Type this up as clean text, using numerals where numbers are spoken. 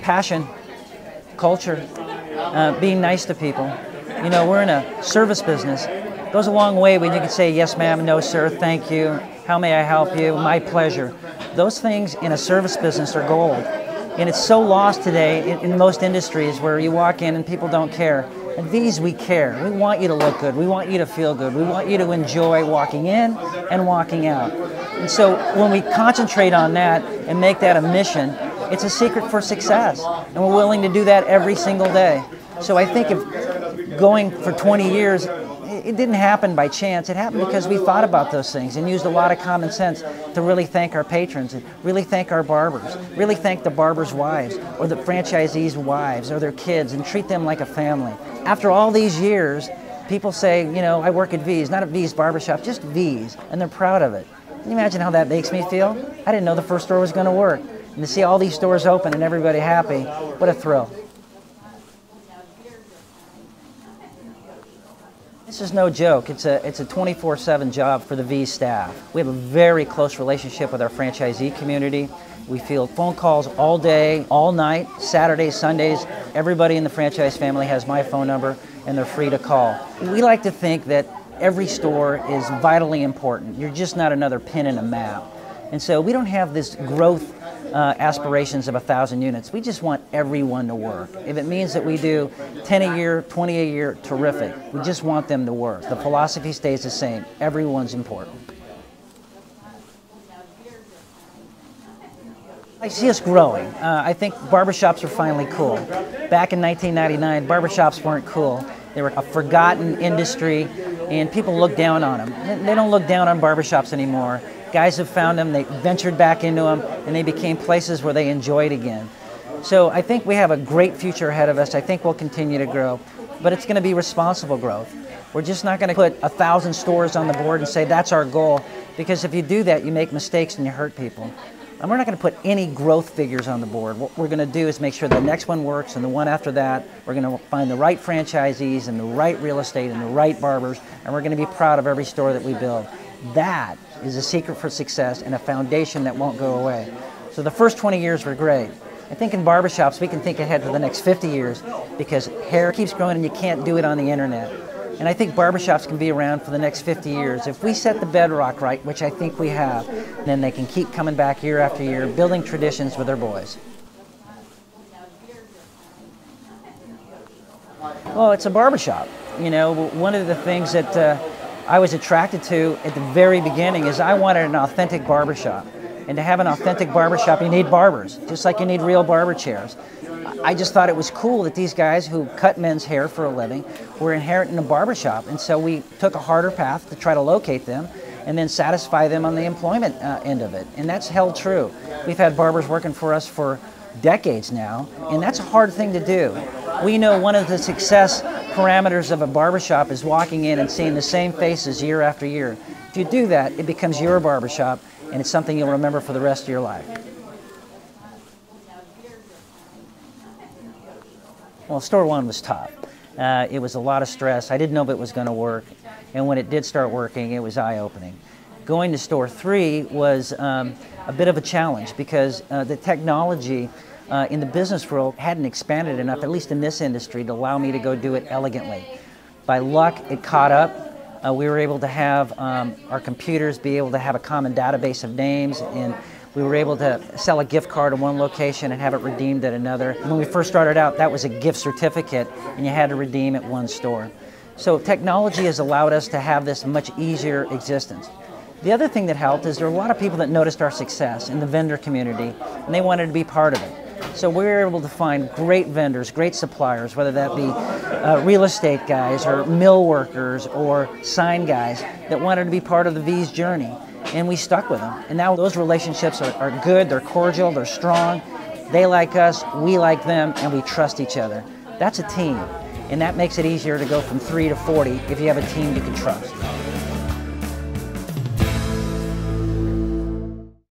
passion, culture, being nice to people. You know, we're in a service business. It goes a long way when you can say, yes ma'am, no sir, thank you, how may I help you, my pleasure. Those things in a service business are gold. And it's so lost today in most industries where you walk in and people don't care. At V's, we care. We want you to look good. We want you to feel good. We want you to enjoy walking in and walking out. And so when we concentrate on that and make that a mission, it's a secret for success. And we're willing to do that every single day. So I think if going for 20 years, it didn't happen by chance. It happened because we thought about those things and used a lot of common sense to really thank our patrons, and really thank our barbers, really thank the barbers' wives or the franchisees' wives or their kids, and treat them like a family. After all these years, people say, you know, I work at V's, not at V's Barbershop, just V's, and they're proud of it. Can you imagine how that makes me feel? I didn't know the first store was going to work. And to see all these stores open and everybody happy, what a thrill. This is no joke. It's a 24/7 job for the V staff. We have a very close relationship with our franchisee community. We field phone calls all day, all night, Saturdays, Sundays. Everybody in the franchise family has my phone number and they're free to call. We like to think that every store is vitally important. You're just not another pin in a map. And so we don't have this growth aspirations of 1,000 units. We just want everyone to work. If it means that we do 10 a year, 20 a year, terrific. We just want them to work. The philosophy stays the same. Everyone's important. I see us growing. I think barbershops are finally cool. Back in 1999, barbershops weren't cool. They were a forgotten industry, and people look down on them. They don't look down on barbershops anymore. Guys have found them, they ventured back into them, and they became places where they enjoyed again. So I think we have a great future ahead of us. I think we'll continue to grow, but it's going to be responsible growth. We're just not going to put 1,000 stores on the board and say that's our goal, because if you do that, you make mistakes and you hurt people. And we're not going to put any growth figures on the board. What we're going to do is make sure the next one works, and the one after that, we're going to find the right franchisees and the right real estate and the right barbers, and we're going to be proud of every store that we build. That is a secret for success and a foundation that won't go away. So the first 20 years were great. I think in barbershops we can think ahead to the next 50 years because hair keeps growing and you can't do it on the internet. And I think barbershops can be around for the next 50 years. If we set the bedrock right, which I think we have, then they can keep coming back year after year, building traditions with their boys. Well, it's a barbershop. You know, one of the things that I was attracted to at the very beginning is I wanted an authentic barbershop. And to have an authentic barbershop, you need barbers, just like you need real barber chairs. I just thought it was cool that these guys who cut men's hair for a living were inherent in a barbershop. And so we took a harder path to try to locate them and then satisfy them on the employment end of it. And that's held true. We've had barbers working for us for decades now, and that's a hard thing to do. We know one of the success parameters of a barbershop is walking in and seeing the same faces year after year. If you do that, it becomes your barbershop, and it's something you'll remember for the rest of your life. Well, store one was tough. It was a lot of stress. I didn't know if it was going to work, and when it did start working, it was eye-opening. Going to store three was a bit of a challenge because the technology in the business world hadn't expanded enough, at least in this industry, to allow me to go do it elegantly. By luck, it caught up. We were able to have our computers be able to have a common database of names, and we were able to sell a gift card in one location and have it redeemed at another. When we first started out, that was a gift certificate, and you had to redeem at one store. So technology has allowed us to have this much easier existence. The other thing that helped is there were a lot of people that noticed our success in the vendor community, and they wanted to be part of it. So we were able to find great vendors, great suppliers, whether that be real estate guys or mill workers or sign guys that wanted to be part of the V's journey. And we stuck with them. And now those relationships are good, they're cordial, they're strong. They like us, we like them, and we trust each other. That's a team. And that makes it easier to go from 3 to 40 if you have a team you can trust.